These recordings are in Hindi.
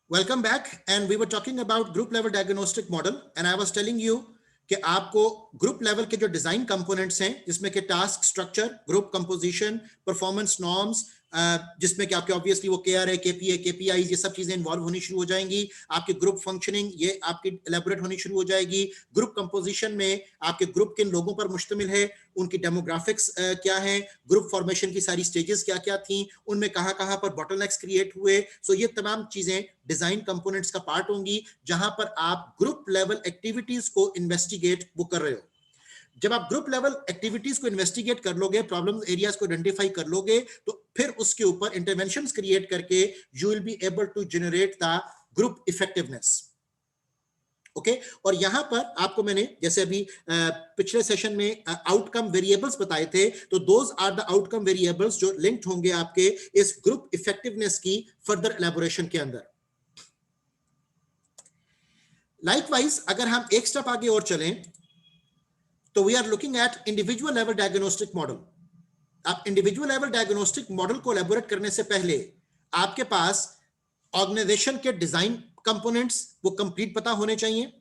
Welcome back, and we were talking about group level diagnostic model, and I was telling you कि आपको ग्रुप लेवल के जो डिजाइन कंपोनेंट्स हैं जिसमें कि task structure, group composition, performance norms, जिसमें कि आपके ऑब्वियसली वो केआरए, केपीए, केपीआई ये सब चीजें इन्वॉल्व होनी शुरू हो जाएंगी। आपके ग्रुप फंक्शनिंग ये आपकी एलेबोरेट होनी शुरू हो जाएगी। ग्रुप कंपोजिशन में आपके ग्रुप किन लोगों पर मुश्तमिल है, उनकी डेमोग्राफिक्स क्या है, ग्रुप फॉर्मेशन की सारी स्टेजेस क्या क्या थी, उनमें कहां कहां पर बॉटलनेक्स क्रिएट हुए। सो ये तमाम चीजें डिजाइन कंपोनेंट्स का पार्ट होंगी जहां पर आप ग्रुप लेवल एक्टिविटीज को इन्वेस्टिगेट वो कर रहे हो। जब आप ग्रुप लेवल एक्टिविटीज को इन्वेस्टिगेट कर लोगे, प्रॉब्लम एरियाज को आइडेंटिफाई कर लोगे, तो फिर उसके ऊपर इंटरवेंशंस क्रिएट करके you will be able to generate the group effectiveness. Okay, और यहां पर आपको मैंने जैसे अभी पिछले सेशन में आउटकम वेरिएबल्स बताए थे, तो those are the outcome variables जो लिंक्ड होंगे आपके इस ग्रुप इफेक्टिवनेस की फर्दर एलैबोरेशन के अंदर। लाइकवाइज अगर हम एक स्टेप आगे और चलें तो we are looking at individual level diagnostic model. आप इंडिविजुअल लेवल डायग्नोस्टिक मॉडल को एलैबोरेट करने से पहले आपके पास ऑर्गेनाइजेशन के डिजाइन कंपोनेंट्स वो कंप्लीट पता होने चाहिए।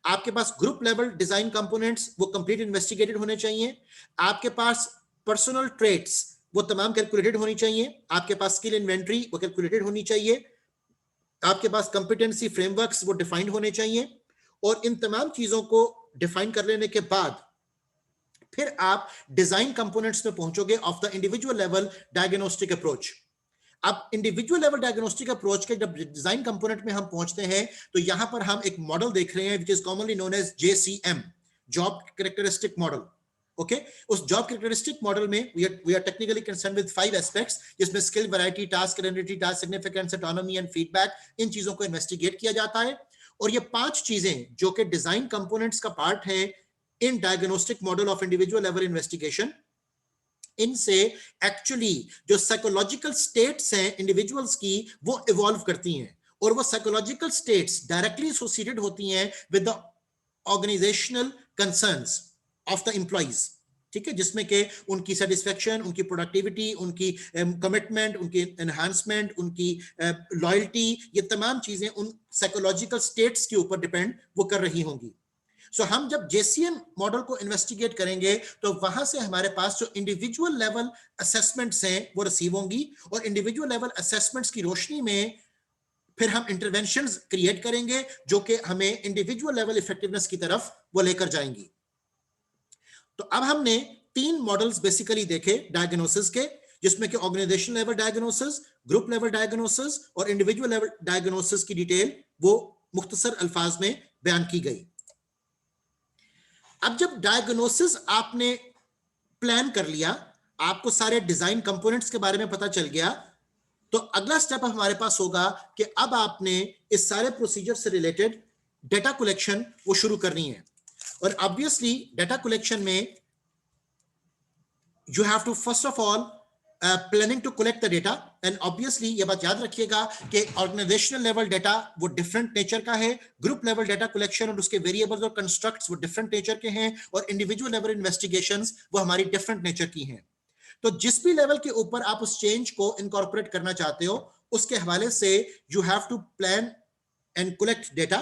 आपके पास ग्रुप लेवल डिजाइन कंपोनेंट्स वो कंप्लीट इन्वेस्टिगेटेड होने चाहिए। आपके पास पर्सनल ट्रेट्स वो तमाम कैलकुलेटेड होनी चाहिए। आपके पास स्किल इन्वेंट्री वो कैलकुलेटेड होनी चाहिए। आपके पास कंपिटेंसी फ्रेमवर्क्स वो डिफाइंड होने चाहिए। और इन तमाम चीजों को डिफाइन कर लेने के बाद फिर आप डिजाइन कंपोनेंट्स में पहुंचोगे of the individual level diagnostic approach. अब इंडिविजुअल लेवल डायग्नोस्टिक अप्रोच के जब डिजाइन कंपोनेंट में हम पहुंचते हैं तो यहां पर हम एक मॉडल देख रहे हैं which is commonly known as JCM, job characteristic model. Okay, उस जॉब कैरेक्टरिस्टिक मॉडल में we are technically concern with 5 aspects, जिसमें skill, variety, task identity, task significance, autonomy and feedback, इन चीजों को इन्वेस्टिगेट किया जाता है। और ये 5 चीजें जो कि डिजाइन कंपोनेंट्स का पार्ट है in diagnostic model of individual level investigation, इनसे एक्चुअली जो साइकोलॉजिकल स्टेट्स हैं इंडिविजुअल्स की वो इवॉल्व करती हैं। और वो साइकोलॉजिकल स्टेट्स डायरेक्टली एसोसिएटेड होती हैं with the organisational concerns of the employees. ठीक है, जिसमें के उनकी सेटिस्फेक्शन, उनकी प्रोडक्टिविटी, उनकी कमिटमेंट, उनकी एनहांसमेंट, उनकी लॉयल्टी, ये तमाम चीजें उन साइकोलॉजिकल स्टेट्स के ऊपर डिपेंड वो कर रही होंगी। सो हम जब JCM मॉडल को इन्वेस्टिगेट करेंगे तो वहां से हमारे पास जो इंडिविजुअल लेवल असेसमेंट्स हैं वो रिसीव होंगी। और इंडिविजुअल लेवल असेसमेंट्स की रोशनी में फिर हम इंटरवेंशंस क्रिएट करेंगे जो कि हमें इंडिविजुअल लेवल इफेक्टिवनेस की तरफ वो लेकर जाएंगी। तो अब हमने 3 मॉडल्स बेसिकली देखे डायग्नोसिस के, जिसमें कि organisation level diagnosis, group level diagnosis और इंडिविजुअल लेवल डायग्नोसिस की डिटेल वो मुख्तसर अल्फाज में बयान की गई। अब जब डायग्नोसिस आपने प्लान कर लिया, आपको सारे डिजाइन कंपोनेंट्स के बारे में पता चल गया, तो अगला स्टेप हमारे पास होगा कि अब आपने इस सारे प्रोसीजर से रिलेटेड डेटा कलेक्शन वो शुरू करनी है। और ऑब्वियसली डेटा कलेक्शन में you have to first of all planning to collect the data. And obviously ये बात याद रखिएगा कि ऑर्गेनाइजेशनल लेवल डेटा वो डिफरेंट नेचर का है, ग्रुप लेवल डेटा कलेक्शन और उसके वेरिएबल्स और कंस्ट्रक्ट्स वो डिफरेंट नेचर के हैं, और इंडिविजुअल लेवल इन्वेस्टिगेशंस वो हमारी डिफरेंट नेचर की हैं। तो जिस भी लेवल के ऊपर आप उस चेंज को इनकॉर्पोरेट करना चाहते हो उसके हवाले से you have to plan and collect data.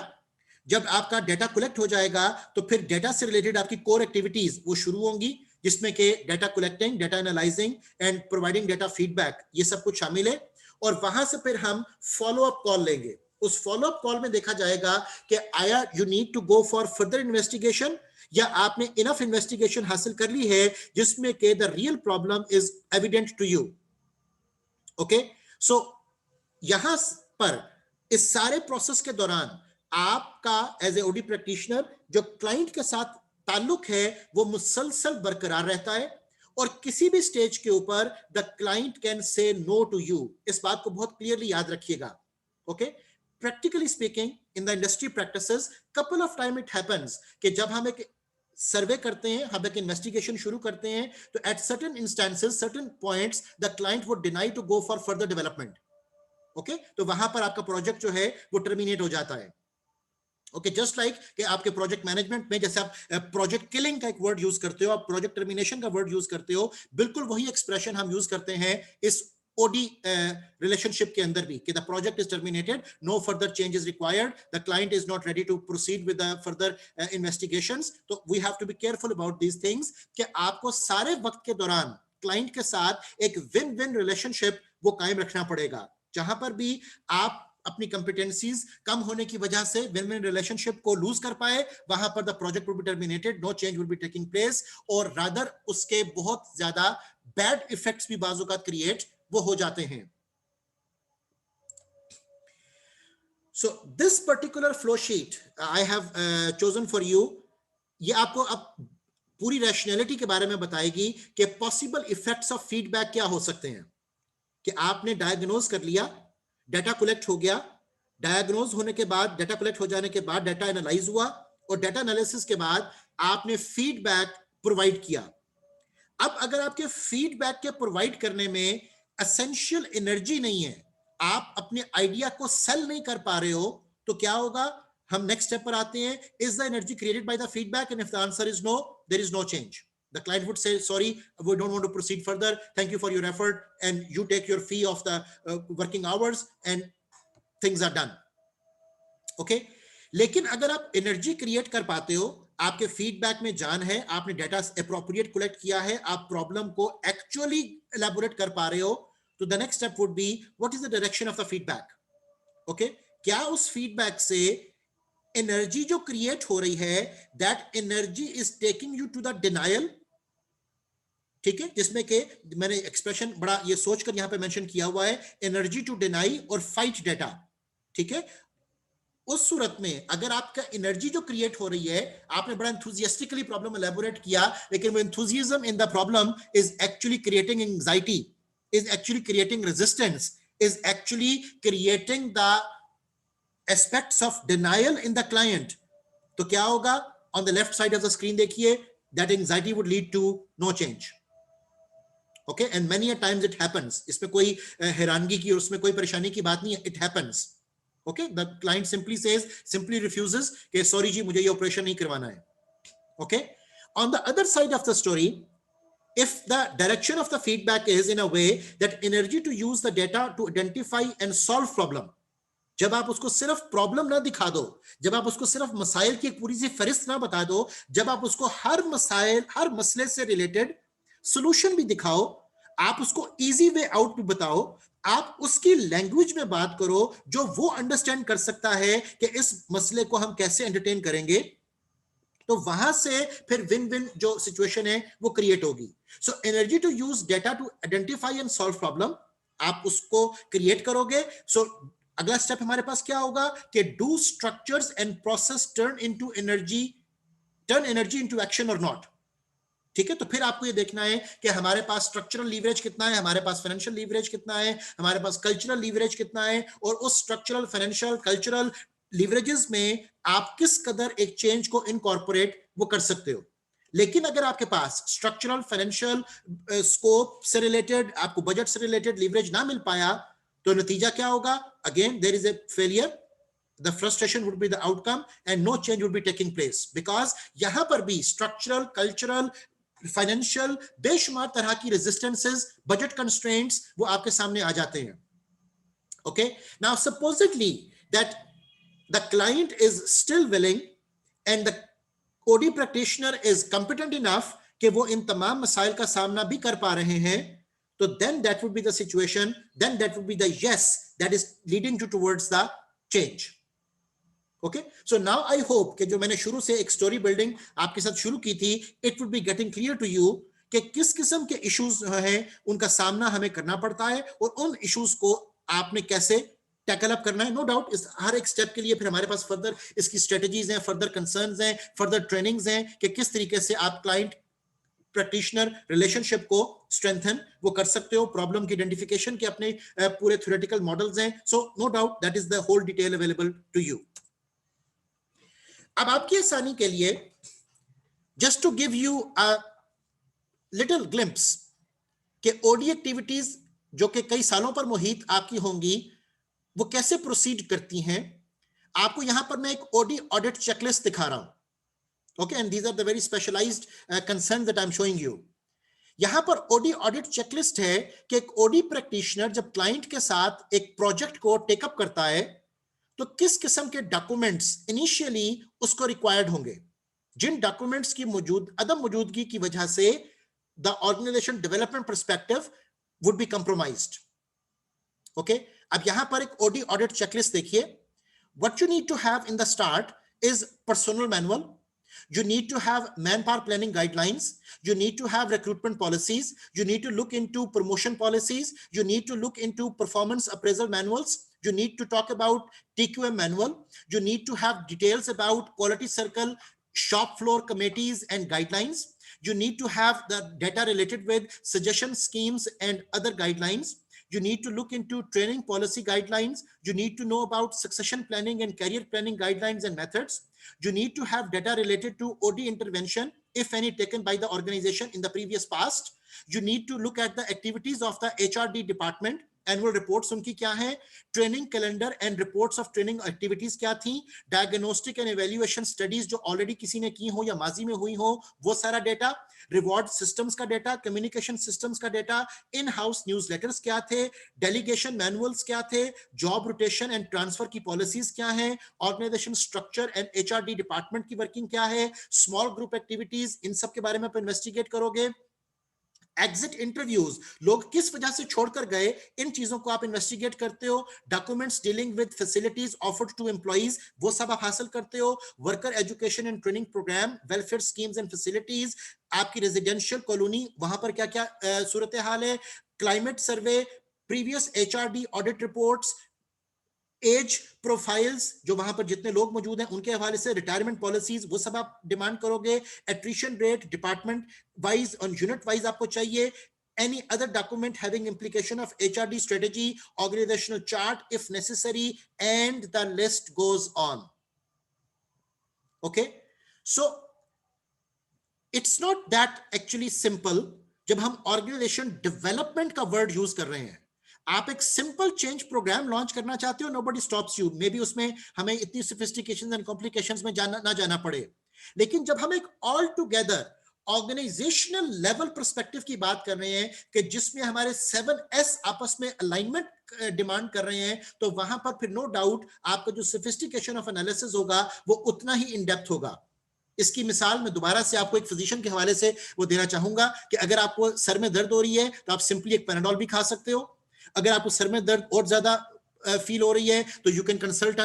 जब आपका डेटा कलेक्ट हो जाएगा तो फिर डेटा से रिलेटेड आपकी कोर एक्टिविटीज वो शुरू होंगी, जिसमें के data collecting, data analysing and providing data feedback, ये सब कुछ शामिल है। और वहां से फिर हम फॉलो अप कॉल लेंगे। उस फॉलो अप कॉल में देखा जाएगा कि आया you need to go for further investigation, या आपने इनफ इन्वेस्टिगेशन हासिल कर ली है जिसमें के the real problem is evident to you. Okay, so यहां पर इस सारे प्रोसेस के दौरान आपका एज ए ओडी प्रैक्टिशनर जो क्लाइंट के साथ ताल्लुक है वो मुसलसल बरकरार रहता है, और किसी भी स्टेज के ऊपर the client can say no to you. इस बात को बहुत क्लियरली याद रखिएगा। Okay, practically speaking in the industry practices couple of time it happens कि जब हम एक सर्वे करते हैं, हम एक इन्वेस्टिगेशन शुरू करते हैं, तो at certain instances, certain points the client would deny to go for further development. Okay, तो वहां पर आपका प्रोजेक्ट जो है वो टर्मिनेट हो जाता है। ओके, जस्ट लाइक कि आपके प्रोजेक्ट मैनेजमेंट में जैसे आप प्रोजेक्ट किलिंग का एक वर्ड यूज करते हो, आप प्रोजेक्ट टर्मिनेशन का वर्ड यूज करते हो, बिल्कुल वही एक्सप्रेशन हम यूज करते हैं इस OD relationship के अंदर भी कि the project is terminated, no further change is required, the client is not ready to proceed with the further investigations. तो we have to be careful about these things कि आपको सारे वक्त के दौरान क्लाइंट के साथ एक विन विन रिलेशनशिप वो कायम रखना पड़ेगा, जहां पर भी आप अपनी कंपिटेंसीज कम होने की वजह से विन विन रिलेशनशिप को लूज कर पाए, वहां पर the project will be terminated, no change will be taking place, और रादर उसके बहुत ज्यादा बैड इफेक्ट्स भी बाजुकात क्रिएट वो हो जाते हैं. So this particular flow sheet I have chosen for you, ये आपको अब पूरी रैशनैलिटी के बारे में बताएगी कि पॉसिबल इफेक्ट्स ऑफ फीडबैक क्या हो सकते हैं. कि आपने डायग्नोज कर लिया, डाटा कलेक्ट हो गया, डायग्नोज होने के बाद, डाटा कलेक्ट हो जाने के बाद डाटा एनालाइज हुआ, और डाटा एनालिसिस के बाद आपने फीडबैक प्रोवाइड किया. अब अगर आपके फीडबैक के प्रोवाइड करने में एसेंशियल एनर्जी नहीं है, आप अपने आइडिया को सेल नहीं कर पा रहे हो, तो क्या होगा? हम नेक्स्ट स्टेप पर आते हैं. Is the energy created by the feedback? And if the answer is no, there is no change. The client would say, sorry, we don't want to proceed further, thank you for your effort, and you take your fee of the working hours and things are done. Okay? लेकिन अगर आप एनर्जी क्रिएट कर पाते हो, आपके फीडबैक में जान है, आपने डाटा एप्रोप्रिएट कलेक्ट किया है, आप प्रॉब्लम को एक्चुअली एलैबोरेट कर पा रहे हो, तो the next step would B, what is the direction of the feedback? Okay, क्या उस फीडबैक से एनर्जी जो क्रिएट हो रही है, that energy is taking you to the denial? ठीक है, जिसमें के मैंने एक्सप्रेशन बड़ा ये सोचकर यहां पे मेंशन किया हुआ है, एनर्जी टू डिनाई और फाइट डाटा. ठीक है, उस सूरत में अगर आपका एनर्जी जो क्रिएट हो रही है, आपने बड़ा एंथुसियास्टिकली प्रॉब्लम एलैबोरेट किया, लेकिन वो enthusiasm in the problem is actually creating anxiety, is actually creating resistance, is actually creating the aspects of denial in the client, तो क्या होगा? On the left side of the screen देखिए, that anxiety would lead to no change. Okay, and many a times it happens. इसमें कोई हैरानगी की और उसमें कोई परेशानी की बात नहीं है. It happens. Okay, the client simply refuses कि sorry जी, मुझे ये ऑपरेशन नहीं करवाना है. Okay, on the other side of the story, if the direction of the feedback is in a way that energy to use the data to identify and solve problem, जब आप उसको सिर्फ प्रॉब्लम ना दिखा दो, जब आप उसको सिर्फ मसाइल की एक पूरी सी फहरिस्त ना बता दो, जब आप उसको हर मसले से रिलेटेड सॉल्यूशन भी दिखाओ, आप उसको इजी वे आउट भी बताओ, आप उसकी लैंग्वेज में बात करो जो वो अंडरस्टैंड कर सकता है कि इस मसले को हम कैसे एंटरटेन करेंगे, तो वहां से फिर विन विन जो सिचुएशन है वो क्रिएट होगी. So energy to use data to identify and solve problem, आप उसको क्रिएट करोगे. सो अगला स्टेप हमारे पास क्या होगा कि do structures and process turn energy into action और नॉट. ठीक है, तो फिर आपको ये देखना है कि हमारे पास स्ट्रक्चरल लीवरेज कितना है, हमारे पास फाइनेंशियल लीवरेज कितना है, हमारे पास कल्चरल लीवरेज कितना है, और उस स्ट्रक्चरल, फाइनेंशियल, कल्चरल लीवरेजेस में आप किस कदर एक चेंज को इनकॉर्पोरेट वो कर सकते हो. लेकिन अगर आपके पास स्ट्रक्चरल, फाइनेंशियल, स्कोप से रिलेटेड, आपको बजट से रिलेटेड लीवरेज ना मिल पाया, तो नतीजा क्या होगा? Again there is a failure, the frustration would be the outcome and no change would be taking place, because यहां पर भी स्ट्रक्चरल, कल्चरल, फाइनेंशियल, बेशुमार तरह की रेजिस्टेंसेस, बजट कंस्ट्रेंट्स वो आपके सामने आ जाते हैं. Okay, now supposedly that the client is still willing and the OD practitioner is competent enough कि वो इन तमाम मसाइल का सामना भी कर पा रहे हैं, तो then that would be the situation, then that would be the yes that is leading you towards the change. Okay, so now I hope कि जो मैंने शुरू से एक स्टोरी बिल्डिंग आपके साथ शुरू की थी, it would be getting clear to you कि किस किस्म के इश्यूज हैं उनका सामना हमें करना पड़ता है, और उन इश्यूज को आपने कैसे टैकल अप करना है. नो डाउट इस हर एक स्टेप के लिए फिर हमारे पास फर्दर इसकी स्ट्रेटजीज हैं, फर्दर कंसर्न्स हैं, फर्दर ट्रेनिंग्स हैं कि किस तरीके से आप क्लाइंट प्रैक्टिशनर रिलेशनशिप को स्ट्रेंथन वो कर सकते हो. प्रॉब्लम की आइडेंटिफिकेशन के अपने पूरे थ्योरेटिकल मॉडल्स हैं. So no doubt that is the whole detail available to you. अब आपकी आसानी के लिए, just to give you a little glimpse कि ओडी एक्टिविटीज जो कि कई सालों पर मुहित आपकी होंगी वो कैसे प्रोसीड करती हैं, आपको यहां पर मैं एक ओडी ऑडिट चेकलिस्ट दिखा रहा हूं. Okay, and these are the very specialised concerns that I am showing you. यहां पर ओडी ऑडिट चेकलिस्ट है कि एक ओडी प्रैक्टिशनर जब क्लाइंट के साथ एक प्रोजेक्ट को टेकअप करता है तो किस किस्म के डॉक्यूमेंट्स इनिशियली उसको रिक्वायर्ड होंगे, जिन डॉक्यूमेंट्स की अदम मौजूदगी की वजह से the organisation development perspective would be compromised. Okay, अब यहां पर एक ओडी ऑडिट चेकलिस्ट देखिए। What you need to have in the start is personnel manual, you need to have manpower planning guidelines, you need to have recruitment policies, you need to look into promotion policies, you need to look into performance appraisal manuals, you need to talk about TQM manual, you need to have details about quality circle, shop floor committees and guidelines, you need to have the data related with suggestion schemes and other guidelines, you need to look into training policy guidelines, you need to know about succession planning and career planning guidelines and methods, you need to have data related to OD intervention, if any, taken by the organization in the previous past. You need to look at the activities of the HRD department, annual reports उनकी क्या है, training calendar and reports of training activities क्या थी, डायग्नोस्टिक एंड इवैल्यूएशन स्टडीज जो ऑलरेडी किसी ने की हो या माजी में हुई हो वो सारा डेटा, रिवॉर्ड सिस्टम्स का डेटा, कम्युनिकेशन सिस्टम्स का डेटा, इन हाउस न्यूज़लेटर्स क्या थे, डेलीगेशन मैनुअल्स क्या थे, जॉब रोटेशन एंड ट्रांसफर की पॉलिसीज क्या है, organisation structure and HRD department की वर्किंग क्या है, स्मॉल ग्रुप एक्टिविटीज, इन सब के बारे में आप इन्वेस्टिगेट करोगे। एग्जिट इंटरव्यूज, लोग किस वजह से छोड़कर गए, इन चीजों को आप इन्वेस्टिगेट करते हो। Documents dealing with facilities offered to employees, वो सब आप हासिल करते हो। Worker education and training program, welfare schemes and facilities, आपकी रेजिडेंशियल कॉलोनी वहां पर क्या क्या सूरत हाल है, climate survey, previous HRD audit reports, age profiles जो वहां पर जितने लोग मौजूद हैं उनके हवाले से, रिटायरमेंट पॉलिसीज वो सब आप डिमांड करोगे। एट्रिशन रेट डिपार्टमेंट वाइज और यूनिट वाइज आपको चाहिए। any other document having implication of HRD strategy, organizational chart if necessary, and the list goes on. Okay, so it's not that actually simple. जब हम ऑर्गेनाइजेशन डेवलपमेंट का वर्ड यूज कर रहे हैं, आप एक सिंपल चेंज प्रोग्राम लॉन्च करना चाहते हो, nobody stops you, may be उसमें हमें इतनी सोफिस्टिकेशंस एंड कॉम्प्लिकेशंस में जाना पड़े। लेकिन जब हम एक all together organisational level perspective की बात कर रहे हैं कि जिसमें हमारे 7S आपस में अलाइनमेंट डिमांड कर रहे हैं, तो वहां पर फिर नो डाउट आपका जो सोफिस्टिकेशन ऑफ एनालिसिस होगा वो उतना ही इन डेप्थ होगा। इसकी मिसाल मैं दोबारा से आपको एक फिजिशियन के हवाले से वो देना चाहूंगा कि अगर आपको सर में दर्द हो रही है तो आप सिंपली एक पैनाडोल भी खा सकते हो। अगर आपको सर में दर्द और ज्यादा फील हो रही है तो you can consult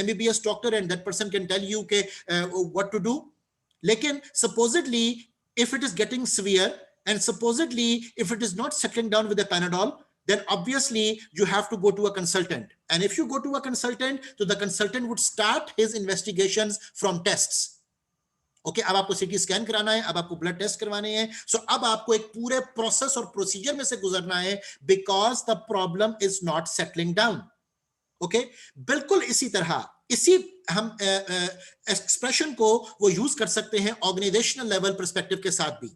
MBBS doctor and that person can tell you के व्हाट टू डू। लेकिन supposedly if it is getting severe and supposedly if it is not settling down with a Panadol, then obviously you have to go to a consultant, and if you go to a consultant, so the consultant would start his investigations from tests. Okay, अब आपको सीटी स्कैन कराना है, अब आपको ब्लड टेस्ट करवाने हैं, सो अब आपको एक पूरे प्रोसेस और प्रोसीजर में से गुजरना है because the problem is not settling down. Okay, बिल्कुल इसी तरह इसी हम एक्सप्रेशन को वो यूज कर सकते हैं ऑर्गेनाइजेशनल लेवल पर्सपेक्टिव के साथ भी।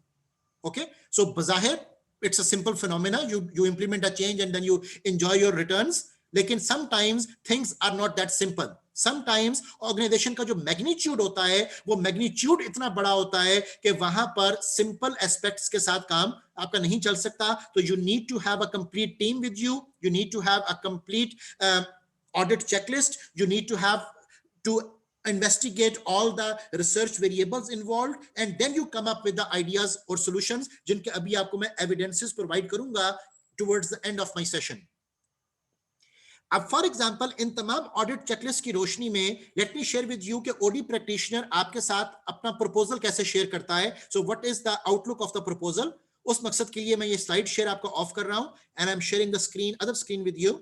ओके, सो बजाहिर it's a simple phenomena, you implement a change and then you enjoy your returns, लेकिन sometimes things are not that simple. Sometimes organisation का जो मैग्नीट्यूड होता है वो मैग्नीट्यूड इतना बड़ा होता है कि वहां पर सिंपल एस्पेक्ट्स के साथ काम आपका नहीं चल सकता। तो you need to have a complete team with you, you need to have a complete audit checklist, you need to have to investigate all the research variables involved, and then you come up with the ideas or solutions जिनके अभी आपको मैं evidences provide करूंगा towards the end of my session. अब फॉर एग्जाम्पल इन तमाम ऑडिट चेकलिस्ट की रोशनी में let me share with you कि ओडी प्रैक्टिशनर आपके साथ अपना प्रपोजल कैसे शेयर करता है। So what is the outlook of the proposal. उस मकसद के लिए मैं ये स्लाइड शेयर आपको ऑफ कर रहा हूं and I am sharing the screen, other screen with you.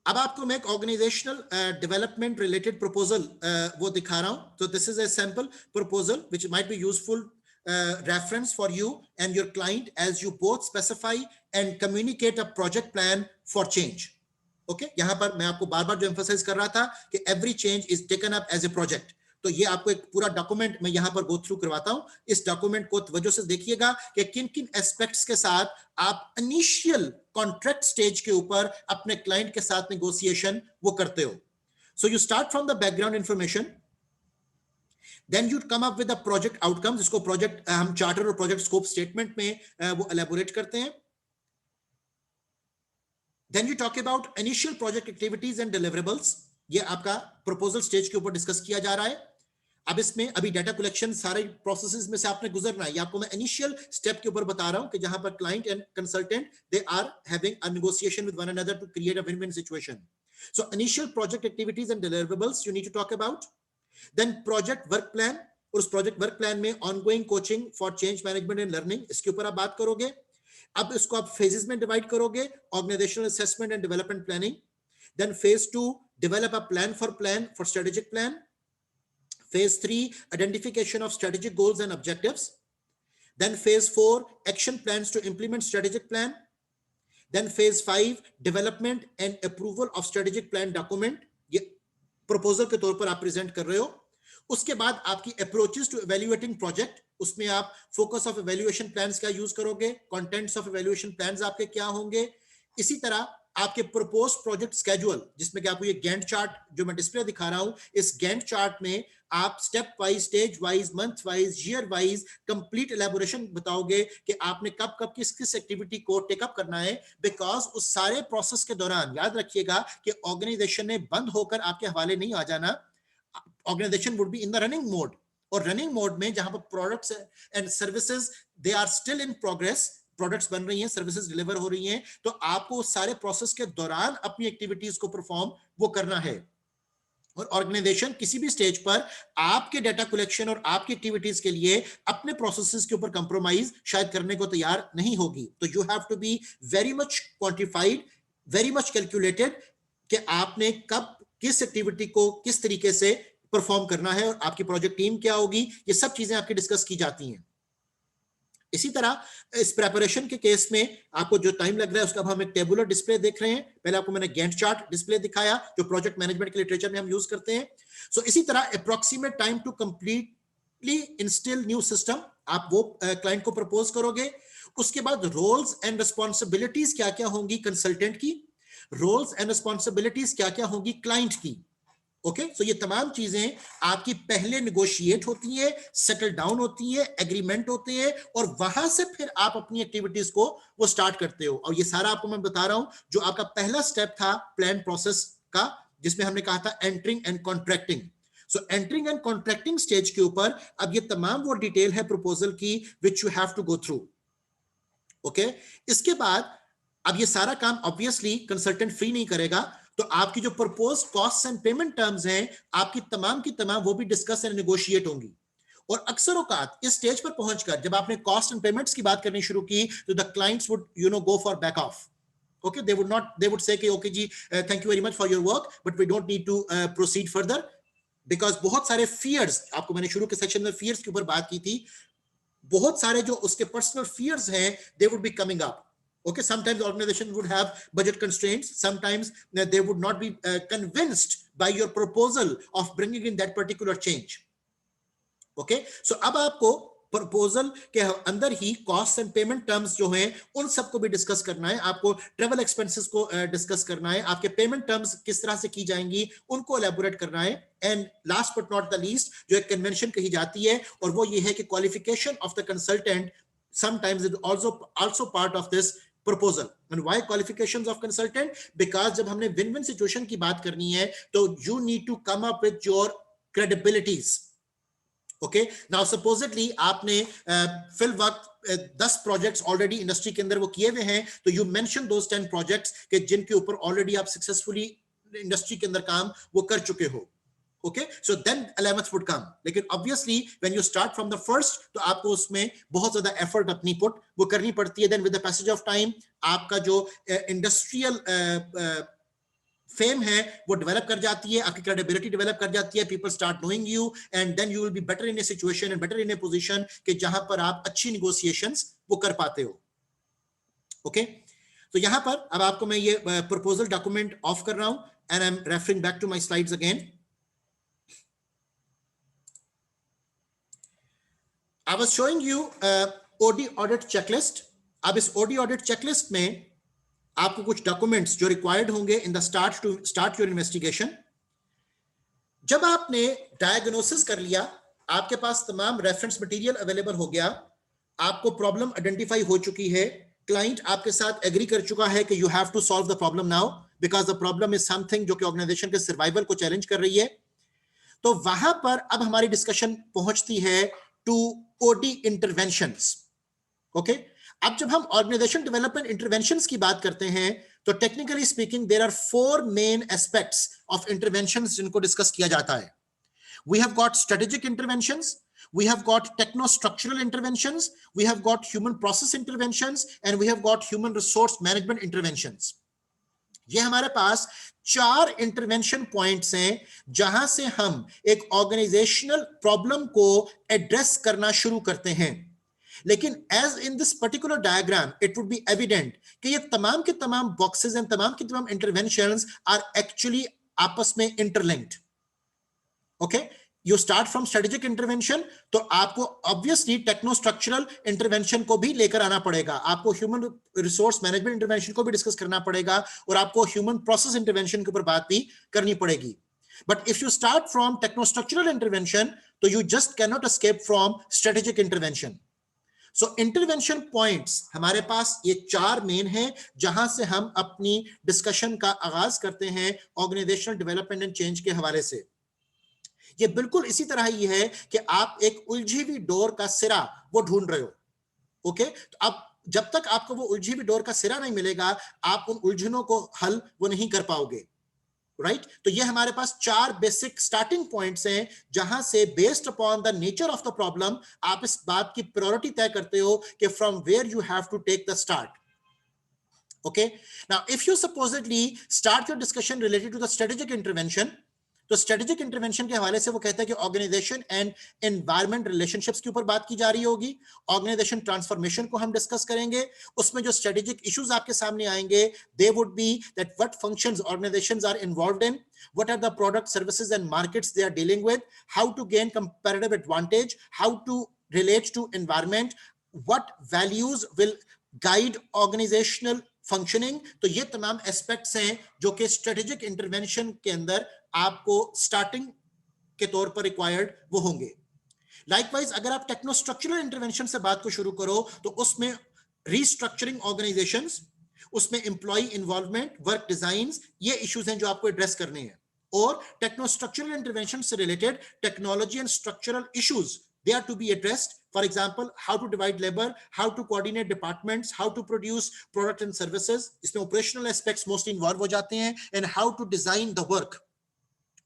अब आपको मैं एक ऑर्गेनाइजेशनल डेवलपमेंट रिलेटेड प्रपोजल वो दिखा रहा हूं। तो this is a sample proposal which might be useful reference for you and your client as you both specify and communicate a project plan for change. Okay, यहां पर मैं आपको बार बार जो emphasize कर रहा था कि every change is taken up as a project. तो ये आपको एक पूरा डॉक्यूमेंट मैं यहां पर गो थ्रू करवाता हूं। इस डॉक्यूमेंट को तवज्जो से देखिएगा कि किन किन एस्पेक्ट्स के साथ आप इनिशियल कॉन्ट्रैक्ट स्टेज के ऊपर अपने क्लाइंट के साथ नेगोशिएशन वो करते हो। So you start from the background information. Then you come up with the project outcomes, जिसको प्रोजेक्ट हम चार्टर और प्रोजेक्ट स्कोप स्टेटमेंट में वो एलैबोरेट करते हैं. Then you talk about initial project activities and deliverables. ये आपका प्रपोजल स्टेज के ऊपर डिस्कस किया जा रहा है. अब इसमें अभी डाटा कलेक्शन सारे प्रोसेसेस में से आपने गुजरना है. ये आपको मैं इनिशियल स्टेप के ऊपर बता रहा हूं कि जहां पर client and consultant they are having a negotiation with one another to create a win win situation. So initial project activities and deliverables you need to talk about. Then project work plan, और उस प्रोजेक्ट वर्क प्लान में ongoing coaching for change management and learning, इसके ऊपर आप बात करोगे. अब इसको आप फेजेस में डिवाइड करोगे, organisational assessment and development planning. Then phase 2 develop a plan for strategic plan. Phase 3 identification of strategic goals and objectives. Then phase 4 action plans to implement strategic plan. Then phase 5 development and approval of strategic plan document. ये proposal के तौर पर आप present कर रहे हो. उसके बाद आपकी approaches to evaluating project, उसमें आप focus of evaluation plans क्या use करोगे, contents of evaluation plans आपके क्या होंगे. इसी तरह आपके प्रपोज प्रोजेक्ट स्केड्यूल, जिसमें कि आपको ये गैंट चार्ट जो मैं डिस्प्ले दिखा रहा हूं, इस गैंट चार्ट में आप step wise, stage wise, month wise, year wise complete elaboration बताओगे कि आपने कब कब किस किस एक्टिविटी को टेकअप करना है. बिकॉज उस सारे प्रोसेस के दौरान याद रखिएगा कि ऑर्गेनाइजेशन ने बंद होकर आपके हवाले नहीं आ जाना. Organisation would be in the running mode, और रनिंग मोड में जहां पर products and services they are still in progress, products बन रही हैं, सर्विसेज डिलीवर हो रही हैं, तो आपको सारे प्रोसेस के दौरान अपनी एक्टिविटीज को परफॉर्म वो करना है. और ऑर्गेनाइजेशन किसी भी स्टेज पर आपके डाटा कलेक्शन और आपकी एक्टिविटीज के लिए अपने प्रोसेसेस के ऊपर कंप्रोमाइज शायद करने को तैयार नहीं होगी. तो you have to be very much quantified, very much calculated कि आपने कब किस एक्टिविटी को किस तरीके से परफॉर्म करना है और आपकी प्रोजेक्ट टीम क्या होगी. ये सब चीजें आपकी डिस्कस की जाती हैं. इसी तरह इस प्रेपरेशन के केस में आपको जो टाइम लग रहा है उसका हम एक टेबुलर डिस्प्ले देख रहे हैं. पहले आपको मैंने गैंट चार्ट डिस्प्ले दिखाया जो प्रोजेक्ट मैनेजमेंट के लिटरेचर में हम यूज करते हैं. सो इसी तरह approximate time to completely instil new system, आप वो क्लाइंट को प्रपोज करोगे. उसके बाद रोल्स एंड रिस्पॉन्सिबिलिटीज क्या क्या होंगी कंसल्टेंट की, रोल्स एंड रिस्पॉन्सिबिलिटीज क्या क्या होंगी क्लाइंट की. ओके, सो ये तमाम चीजें आपकी पहले निगोशिएट होती है, सेटल डाउन होती है, एग्रीमेंट होते हैं, और वहां से फिर आप अपनी एक्टिविटीज को वो स्टार्ट करते हो. और ये सारा आपको मैं बता रहा हूं जो आपका पहला स्टेप था प्लान प्रोसेस का, जिसमें हमने कहा था entering and contracting. So entering and contracting stage के ऊपर अब ये तमाम वो डिटेल है प्रपोजल की which you have to go through. Okay, इसके बाद अब ये सारा काम ऑब्वियसली कंसल्टेंट फ्री नहीं करेगा, तो आपकी जो propose cost and payment terms हैं आपकी तमाम की तमाम वो भी डिस्कस एंड नेगोशिएट होंगी. और अक्सर औकात इस स्टेज पर पहुंचकर जब आपने कॉस्ट एंड पेमेंट्स की बात करनी शुरू की तो the clients would go for back off. Okay, they would say कि okay ji, thank you very much for your work, but we don't need to proceed further, because बहुत सारे fears, आपको मैंने शुरू के सेक्शन में fears के ऊपर बात की थी, बहुत सारे जो उसके personal fears हैं they would be coming up. Okay, sometimes organizations would have budget constraints, sometimes they would not be convinced by your proposal of bringing in that particular change. Okay, so अब आपको प्रपोजल के अंदर ही कॉस्ट एंड पेमेंट टर्म्स जो हैं उन सबको भी डिस्कस करना है. आपको ट्रेवल एक्सपेंसेस को डिस्कस करना है, आपके पेमेंट टर्म्स किस तरह से की जाएंगी उनको एलैबोरेट करना है. And last but not the least जो एक कन्वेंशन कही जाती है और वो ये है कि qualification of the consultant sometimes is also part of this proposal. And why qualifications of consultant? Because जब हमने win-win situation की बात करनी है तो you need to come up with your credibilities. Okay, now supposedly आपने फिल वक्त 10 प्रोजेक्ट्स ऑलरेडी इंडस्ट्री के अंदर वो किए हुए हैं, तो you mention those 10 प्रोजेक्ट्स के जिनके ऊपर ऑलरेडी आप सक्सेसफुली इंडस्ट्री के अंदर काम वो कर चुके हो. Okay, so then 11th would come. लेकिन obviously when you start from the first तो आपको उसमें बहुत ज्यादा effort अपनी पुट वो करनी पड़ती है. Then with the passage of time आपका जो इंडस्ट्रियल फेम है वो डेवलप कर जाती है, आपकी क्रेडिबिलिटी डेवलप कर जाती है, people start knowing you and then you will be better in a situation and better in a position कि जहां पर आप अच्छी नेगोशिएशंस वो कर पाते हो. ओके, तो यहां पर अब आपको मैं ये प्रपोजल डॉक्यूमेंट ऑफ कर रहा हूं and I am referring back to my slides again. I was showing you OD audit checklist. अब इस OD audit checklist में आपको कुछ डॉक्यूमेंट्स जो रिक्वायर्ड होंगे in the start to start your investigation. जब आपने डायग्नोसिस कर लिया आपके पास तमाम रेफरेंस मटेरियल अवेलेबल हो गया, आपको प्रॉब्लम आइडेंटिफाई हो चुकी है, क्लाइंट आपके साथ एग्री कर चुका है कि you have to solve the problem now because the problem is something जो कि ऑर्गेनाइजेशन के सर्वाइवल को चैलेंज कर रही है। तो वहां पर अब हमारी डिस्कशन पहुंचती है टू ओडी इंटरवेंशंस। ओके, अब जब हम ऑर्गेनाइजेशन डेवलपमेंट इंटरवेंशंस की बात करते हैं तो technically speaking there are 4 main aspects of interventions जिनको डिस्कस किया जाता है। We have got strategic interventions, we have got techno-structural interventions, we have got human process interventions, and we have got human resource management interventions. ये हमारे पास 4 इंटरवेंशन पॉइंट्स हैं जहां से हम एक ऑर्गेनाइजेशनल प्रॉब्लम को एड्रेस करना शुरू करते हैं। लेकिन as in this particular diagram it would be evident कि ये तमाम के तमाम बॉक्सेस एंड तमाम के तमाम इंटरवेंशंस आर एक्चुअली आपस में interlinked. Okay, you start from strategic intervention, तो आपको ऑब्वियसली टेक्नो स्ट्रक्चरल इंटरवेंशन को भी लेकर आना पड़ेगा, आपको ह्यूमन रिसोर्स मैनेजमेंट इंटरवेंशन को भी डिस्कस करना पड़ेगा, और आपको ह्यूमन प्रोसेस इंटरवेंशन के ऊपर बात भी करनी पड़ेगी। But if you start from techno structural intervention तो you just can not escape from strategic intervention. So intervention points हमारे पास ये 4 मेन हैं जहां से हम अपनी डिस्कशन का आगाज करते हैं ऑर्गेनाइजेशनल डेवलपमेंट एंड चेंज के हवाले से। ये बिल्कुल इसी तरह ही है कि आप एक उलझी हुई डोर का सिरा वो ढूंढ रहे हो। ओके, तो अब जब तक आपको वो उलझी हुई डोर का सिरा नहीं मिलेगा आप उन उलझनों को हल वो नहीं कर पाओगे। राइट, तो ये हमारे पास 4 बेसिक स्टार्टिंग पॉइंट्स हैं जहां से based upon the nature of the problem आप इस बात की प्रायोरिटी तय करते हो कि from where you have to take the start. Okay, now if you supposedly start your discussion related to the strategic intervention, तो स्ट्रेटेजिक इंटरवेंशन के हवाले से वो कहता है कि ऑर्गेनाइजेशन एंड एनवायरमेंट रिलेशनशिप्स के ऊपर बात की जा रही होगी, ऑर्गेनाइजेशन ट्रांसफॉर्मेशन को हम डिस्कस करेंगे, उसमें जो स्ट्रेटेजिक इश्यूज आपके सामने आएंगे they would be that what functions organisations are involved in, what are the product services and markets they are dealing with, how to gain comparative advantage, how to relate to environment, what values will guide organizational functioning. तो ये तमाम एस्पेक्ट्स हैं जो कि स्ट्रेटेजिक इंटरवेंशन के अंदर आपको स्टार्टिंग के तौर पर रिक्वायर्ड वो होंगे। लाइकवाइज अगर आप टेक्नो स्ट्रक्चरल इंटरवेंशन से बात को शुरू करो तो उसमें रीस्ट्रक्चरिंग ऑर्गेनाइजेशंस, उसमें एम्प्लॉय इन्वॉल्वमेंट, वर्क डिजाइन, ये इश्यूज हैं जो आपको एड्रेस करने हैं। और टेक्नो स्ट्रक्चरल इंटरवेंशन से related technology and structural issues they are to be addressed. For example, how to divide labor, how to coordinate departments, how to produce product and services. इसमें operational aspects mostly involved हो जाते हैं, and how to design the work.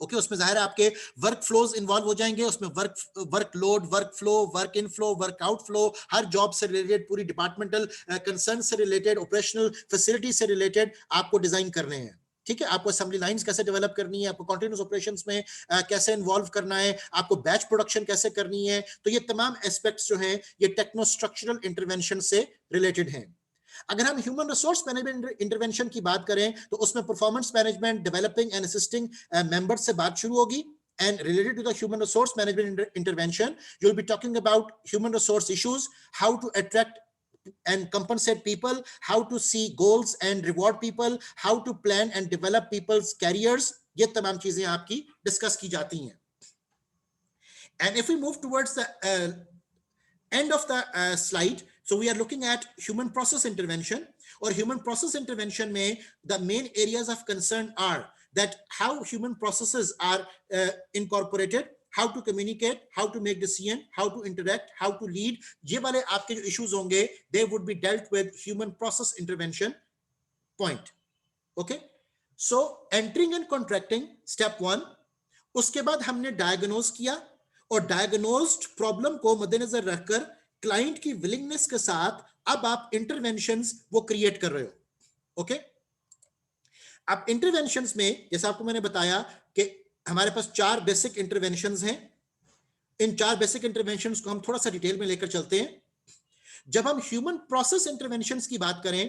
Okay, उसमें जाहिर है आपके वर्क फ्लोज इन्वॉल्व हो जाएंगे, उसमें work load, work flow, work in flow, work out flow, her job से रिलेटेड, पूरी डिपार्टमेंटल कंसर्न से रिलेटेड, ऑपरेशनल फैसिलिटी से रिलेटेड आपको डिजाइन करने हैं। ठीक है, आपको असेंबली लाइंस कैसे डेवलप करनी है, आपको कंटीन्यूअस ऑपरेशंस में कैसे इन्वॉल्व करना है, आपको बैच प्रोडक्शन कैसे करनी है, तो ये तमाम एस्पेक्ट्स जो हैं ये टेक्नो स्ट्रक्चरल इंटरवेंशन से रिलेटेड हैं। अगर हम ह्यूमन रिसोर्स मैनेजमेंट इंटरवेंशन की बात करें तो उसमें performance management, developing and assisting members से बात शुरू होगी। And related to the human resource management intervention, you'll be talking about human resource issues, how to attract and compensate people, how to see goals and reward people, how to plan and develop people's careers. ये तमाम चीजें आपकी डिस्कस की जाती हैं। And if we move towards the end of the slide, so we are looking at human process intervention, or human process intervention mein the main areas of concern are that how human processes are incorporated, how to communicate, how to make decision, how to interact, how to lead. ये वाले आपके जो issues होंगे they would be dealt with human process intervention point. Okay, so entering and contracting step 1, उसके बाद हमने डायग्नोज किया और डायग्नोज्ड प्रॉब्लम को मद्देनजर रखकर क्लाइंट की विलिंगनेस के साथ अब आप इंटरवेंशंस वो क्रिएट कर रहे हो। ओके, अब इंटरवेंशंस में जैसा आपको मैंने बताया कि हमारे पास 4 बेसिक इंटरवेंशंस हैं। इन 4 बेसिक इंटरवेंशंस को हम थोड़ा सा डिटेल में लेकर चलते हैं। जब हम ह्यूमन प्रोसेस इंटरवेंशंस की बात करें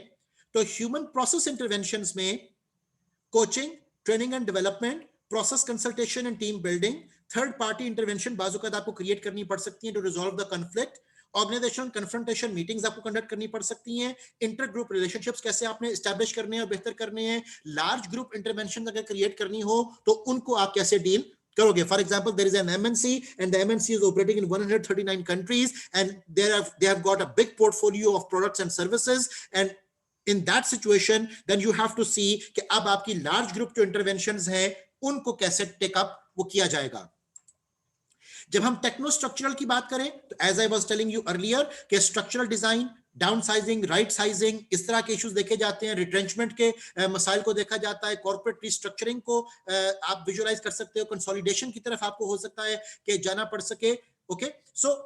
तो ह्यूमन प्रोसेस इंटरवेंशंस में coaching, training and development, process consultation and team building, third party intervention बाजुकात आपको क्रिएट करनी पड़ सकती है to resolve the conflict, organisational confrontation meetings आपको कंडक्ट करनी पड़ सकती हैं, इंटर ग्रुप रिलेशनशिप्स कैसे आपने एस्टैब्लिश करने हैं और बेहतर करने हैं, लार्ज ग्रुप इंटरवेंशन अगर क्रिएट करनी हो तो उनको आप कैसे डील करोगे. For example, there is an MNC and the MNC is operating in 139 countries and they have got a big portfolio of products and services, and in that situation then you have to see कि अब आपकी large group जो interventions हैं उनको कैसे टेक अप वो किया जाएगा. जब हम टेक्नो स्ट्रक्चरल की बात करें तो as I was telling you earlier कि structural design, down sizing, right sizing, इस तरह के इश्यूज देखे जाते हैं. रिट्रेंचमेंट के मसाइल को देखा जाता है. कॉर्पोरेट रिस्ट्रक्चरिंग को आप विजुअलाइज कर सकते हो. कंसोलिडेशन की तरफ आपको हो सकता है कि जाना पड़ सके. Okay, so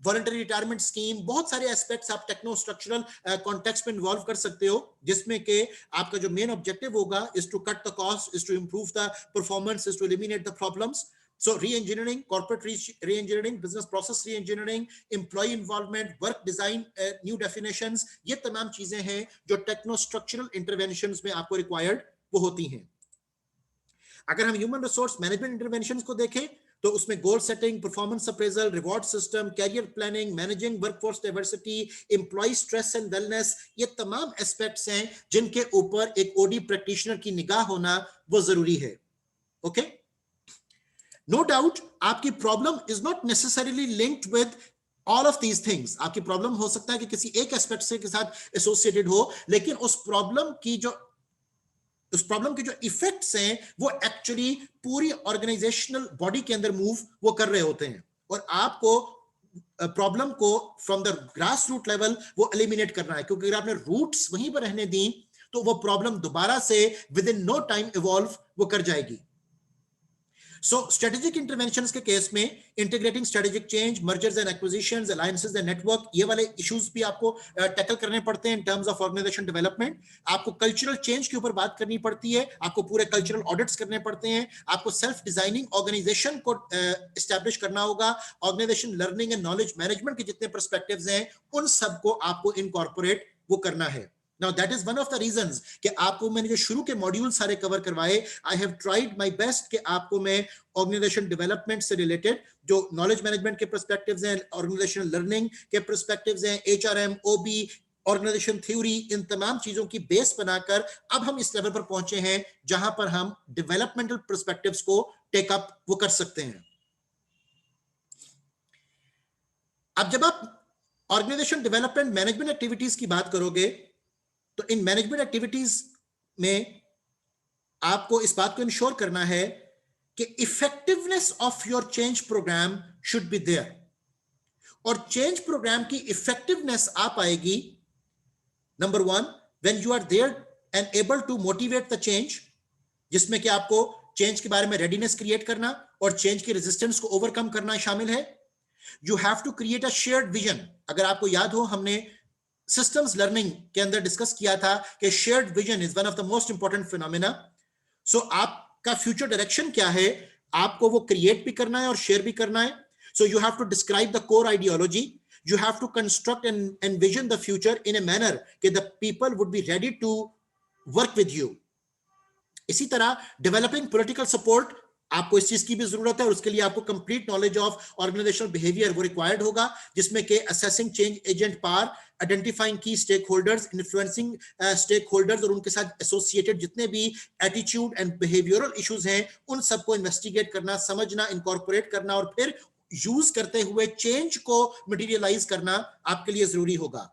voluntary retirement scheme, बहुत सारे एस्पेक्ट्स आप टेक्नो स्ट्रक्चरल कॉन्टेक्स्ट में इन्वॉल्व कर सकते हो, जिसमें कि आपका जो मेन ऑब्जेक्टिव होगा is to cut the cost, is to improve the performance, is to eliminate the problems. So re-engineering, corporate re-engineering, business process re-engineering, employee involvement, work design, new definitions, ये तमाम चीजें हैं जो टेक्नो स्ट्रक्चरल इंटरवेंशंस में आपको रिक्वायर्ड वो होती हैं. अगर हम ह्यूमन रिसोर्स मैनेजमेंट इंटरवेंशंस को देखें तो उसमें goal setting, performance appraisal, reward system, career planning, managing workforce diversity, employ stress and wellness, ये तमाम एस्पेक्ट्स हैं जिनके ऊपर एक ओडी प्रैक्टिशनर की निगाह होना वो जरूरी है. ओके, नो डाउट आपकी problem is not necessarily linked with all of these things. आपकी प्रॉब्लम हो सकता है कि किसी एक एस्पेक्ट से के साथ एसोसिएटेड हो, लेकिन उस प्रॉब्लम के जो इफेक्ट्स हैं वो एक्चुअली पूरी ऑर्गेनाइजेशनल बॉडी के अंदर मूव वो कर रहे होते हैं, और आपको प्रॉब्लम को from the grass root level वो एलिमिनेट करना है, क्योंकि अगर आपने रूट्स वहीं पर रहने दी तो वो प्रॉब्लम दोबारा से within no time evolve वो कर जाएगी. So strategic interventions के केस में integrating strategic change, mergers and acquisitions, alliances and network, ये वाले issues भी आपको टैकल करने पड़ते हैं in terms of organization development. आपको cultural change के ऊपर बात करनी पड़ती है, आपको पूरे cultural audits करने पड़ते हैं, आपको self designing organization को establish करना होगा, organization learning and knowledge management के जितने perspectives हैं उन सबको आपको incorporate वो करना है. Now that is one of the reasons कि आपको मैंने जो शुरू के मॉड्यूल सारे कवर करवाए, I have tried my best कि आपको मैं ऑर्गेनाइजेशन डेवलपमेंट से रिलेटेड जो नॉलेज मैनेजमेंट के पर्सपेक्टिव्स हैं, ऑर्गेनाइजेशनल लर्निंग के पर्सपेक्टिव्स हैं, HRM, OB, ऑर्गेनाइजेशन थ्योरी, इन तमाम चीजों की बेस बनाकर अब हम इस लेवल पर पहुंचे हैं जहां पर हम डेवलपमेंटल पर्सपेक्टिव्स को टेक अप वो कर सकते हैं. अब जब आप ऑर्गेनाइजेशन डेवलपमेंट मैनेजमेंट एक्टिविटीज की बात करोगे तो इन मैनेजमेंट एक्टिविटीज में आपको इस बात को इंश्योर करना है कि effectiveness of your change programme should be there, और चेंज प्रोग्राम की इफेक्टिवनेस आ पाएगी number one when you are there and able to motivate the change, जिसमें कि आपको चेंज के बारे में रेडीनेस क्रिएट करना और चेंज की रेजिस्टेंस को ओवरकम करना शामिल है. You have to create a shared vision. अगर आपको याद हो हमने सिस्टम्स लर्निंग के अंदर डिस्कस किया था कि shared vision is one of the most important phenomena. So आपका फ्यूचर डायरेक्शन क्या है, आपको वो क्रिएट भी करना है और शेयर भी करना है. So you have to describe the core ideology, you have to construct and envision the future in a manner कि the people would be ready to work with you. इसी तरह डेवलपिंग पॉलिटिकल सपोर्ट, आपको इस चीज की भी जरूरत है और उसके लिए आपको complete knowledge of organisational behaviour वो रिक्वायर्ड होगा, जिसमें कि assessing change agent power, identifying key stakeholders, influencing stakeholders और उनके साथ एसोसिएटेड जितने भी एटीट्यूड एंड बिहेवियरल इश्यूज हैं उन सबको इन्वेस्टिगेट करना, समझना, इनकॉर्पोरेट करना और फिर यूज करते हुए चेंज को मटीरियलाइज करना आपके लिए जरूरी होगा.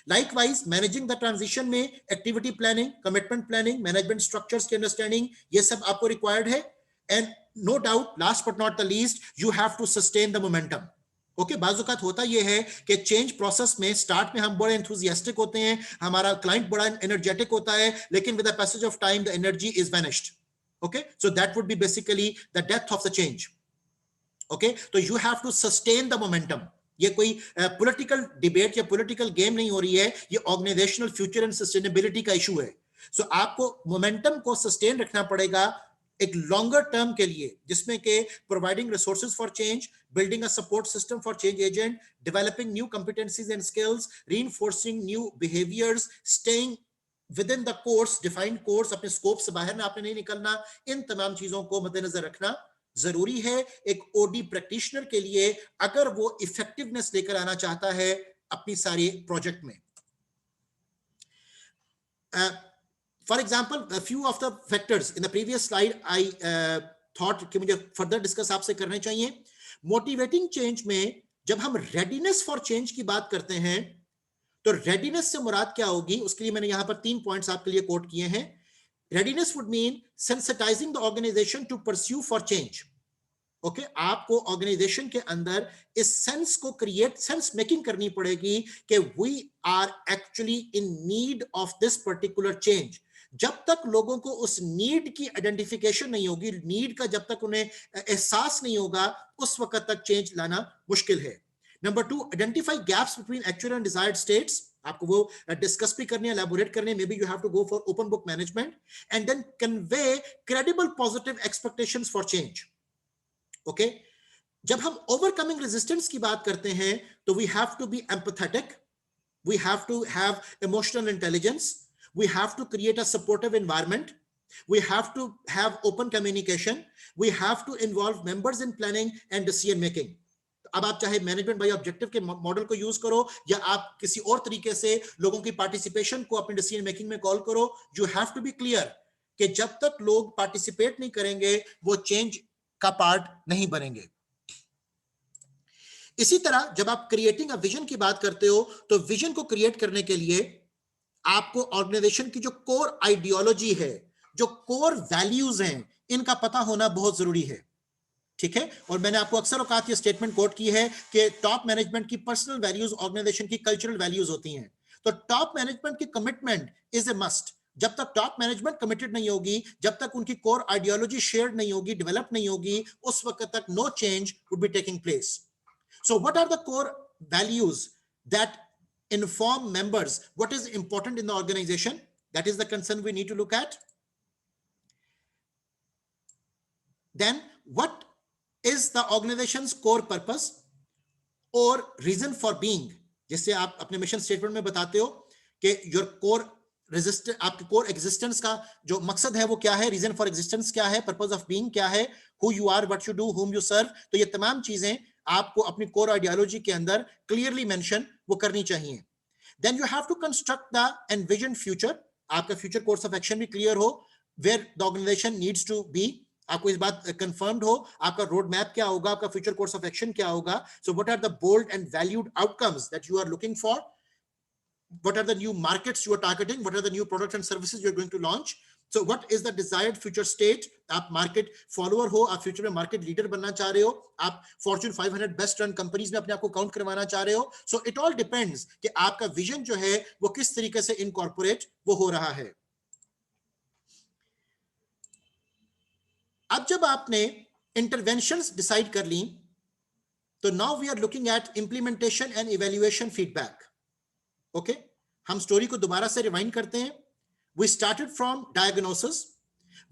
Likewise, managing the transition में activity planning, commitment planning, management structures की अंडरस्टैंडिंग, ये सब आपको रिक्वायर्ड है. And no doubt, last but not the least, you have to sustain the momentum. Okay, बाजुकात होता यह है कि चेंज प्रोसेस में स्टार्ट में हम बड़े एंथुसियास्टिक होते हैं, हमारा क्लाइंट बड़ा एनर्जेटिक होता है, लेकिन with the passage of time the energy is vanished. Okay, so that would be basically the death of the change. Okay, तो you have to sustain the momentum. ये कोई पॉलिटिकल डिबेट या पॉलिटिकल गेम नहीं हो रही है, ये organisational future and sustainability issue इशू है. सो आपको मोमेंटम को सस्टेन रखना पड़ेगा एक लॉन्गर टर्म के लिए, जिसमें के providing resources for change, building a support system for change agent, developing new competencies and skills, reinforcing new behaviours, staying with in the course, defined course, अपने स्कोप से बाहर ना आपने नहीं निकलना. इन तमाम चीजों को मद्देनजर रखना जरूरी है एक ओडी प्रैक्टिशनर के लिए, अगर वो इफेक्टिवनेस लेकर आना चाहता है अपनी सारी प्रोजेक्ट में. For example, a few of the factors in the previous slide I thought कि मुझे फर्दर डिस्कस आपसे करने चाहिए। मोटिवेटिंग चेंज में जब हम रेडीनेस फॉर चेंज की बात करते हैं तो रेडीनेस से मुराद क्या होगी, उसके लिए मैंने यहां पर 3 पॉइंट्स आपके लिए कोट किए हैं। Readiness would mean sensitising the organisation to pursue for change. Okay, आपको ऑर्गेनाइजेशन के अंदर इस सेंस को क्रिएट, सेंस मेकिंग करनी पड़ेगी कि we are actually in need of this particular change. जब तक लोगों को उस नीड की आइडेंटिफिकेशन नहीं होगी, नीड का जब तक उन्हें एहसास नहीं होगा, उस वक्त तक चेंज लाना मुश्किल है। Number 2, identify gaps between actual and desired states. आपको वो डिस्कस भी करने, एलैबोरेट करने, maybe you have to go for open book management and then convey credible positive expectations for change. Okay, जब हम ओवरकमिंग रेजिस्टेंस की बात करते हैं तो we have to be empathetic, we have to have emotional intelligence, we have to create a supportive environment, we have to have open communication, we have to involve members in planning and decision making. अब आप चाहे मैनेजमेंट बाय ऑब्जेक्टिव के मॉडल को यूज करो या आप किसी और तरीके से लोगों की पार्टिसिपेशन को अपने डिसीजन मेकिंग में कॉल करो, you have to be clear कि जब तक लोग पार्टिसिपेट नहीं करेंगे वो चेंज का पार्ट नहीं बनेंगे। इसी तरह जब आप क्रिएटिंग अ विजन की बात करते हो तो विजन को क्रिएट करने के लिए आपको ऑर्गेनाइजेशन की जो कोर आइडियोलॉजी है, जो कोर वैल्यूज हैं, इनका पता होना बहुत जरूरी है। ठीक है, और मैंने आपको अक्सर औकात ये स्टेटमेंट कोट की है कि टॉप मैनेजमेंट की पर्सनल वैल्यूज ऑर्गेनाइजेशन की कल्चरल वैल्यूज होती हैं। तो टॉप मैनेजमेंट की कमिटमेंट इज ए मस्ट। जब तक टॉप मैनेजमेंट कमिटेड नहीं होगी, जब तक उनकी कोर आइडियोलॉजी शेयर्ड नहीं होगी, डेवलप नहीं होगी, उस वक्त तक no change would be taking place. So what are the core values that inform members what is important in the organization? That is the concern we need to look at. Then what is the organization's core purpose or reason for being? जिससे आप अपने मिशन स्टेटमेंट में बताते हो कि योर कोर रेजिस्टेंस, आपके कोर एग्जिस्टेंस का जो मकसद है वो क्या है, रीजन फॉर एग्जिस्टेंस क्या है, पर्पस ऑफ बीइंग क्या है, who you are, what you do, whom you serve. तो ये तमाम चीजें आपको अपनी कोर आइडियोलॉजी के अंदर क्लियरली मेंशन वो करनी चाहिए। Then you have to construct the envisioned future. आपका फ्यूचर कोर्स ऑफ एक्शन भी क्लियर हो, where the organization needs to be. आपको इस बात कंफर्म्ड हो, आपका रोड मैप क्या होगा, आपका फ्यूचर कोर्स ऑफ एक्शन क्या होगा। So what are the bold and valued outcomes that you are looking for? What are the new markets you are targeting? What are the new products and services you are going to launch? So what is the desired future state? आप मार्केट फॉलोअर हो, आप फ्यूचर में मार्केट लीडर बनना चाह रहे हो, आप फॉर्च्यून 500 बेस्ट रन कंपनीज में अपने आप को काउंट करवाना चाह रहे हो। सो इट ऑल डिपेंड्स कि आपका विजन जो है वो किस तरीके से इनकॉर्पोरेट वो हो रहा है। अब जब आपने इंटरवेंशंस डिसाइड कर ली तो now we are looking at implementation and evaluation feedback. Okay, हम स्टोरी को दोबारा से रिवाइंड करते हैं। वी स्टार्टेड फ्रॉम डायग्नोसिस,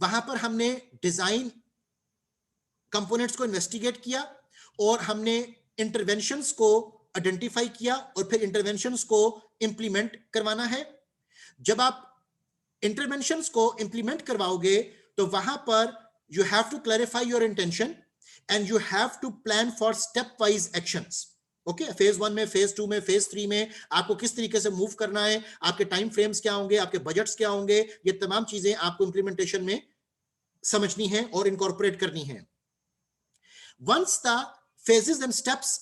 वहां पर हमने डिजाइन कंपोनेंट्स को इन्वेस्टिगेट किया और हमने इंटरवेंशंस को आइडेंटिफाई किया और फिर इंटरवेंशंस को इंप्लीमेंट करवाना है। जब आप इंटरवेंशंस को इंप्लीमेंट करवाओगे तो वहां पर you have to clarify your intention and you have to plan for stepwise actions. Okay, phase 1 में, फेज 2 में, फेज 3 में आपको किस तरीके से मूव करना है, आपके टाइम फ्रेम्स क्या होंगे, आपके बजट्स क्या होंगे, ये तमाम चीजें आपको इंप्लीमेंटेशन में समझनी है और इनकॉर्पोरेट करनी है। Once the phases and steps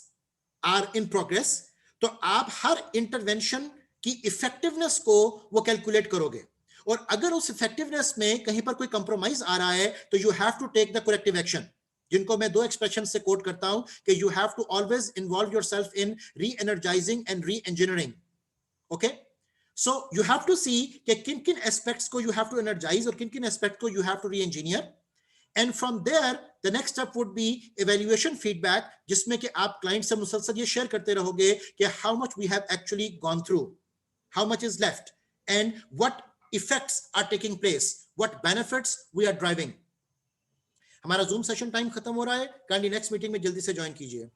are in progress तो आप हर इंटरवेंशन की इफेक्टिवनेस को वो कैलकुलेट करोगे और अगर उस इफेक्टिवनेस में कहीं पर कोई कंप्रोमाइज आ रहा है तो you have to take the corrective action, जिनको मैं 2 एक्सप्रेशन से कोट करता हूं कि you have to always involve yourself in re energising and re engineering. Okay, so you have to see कि किन किन एस्पेक्ट्स को यू हैव टू एनर्जाइज और किन किन एस्पेक्ट को you have to reengineer. And from there the next step would be evaluation feedback, जिसमें कि आप क्लाइंट से मुसलसल ये शेयर करते रहोगे कि how much we have actually gone through, how much is left and what effects are taking place, what benefits we are driving. हमारा जूम सेशन टाइम खत्म हो रहा है, काइंडली नेक्स्ट मीटिंग में जल्दी से ज्वाइन कीजिए।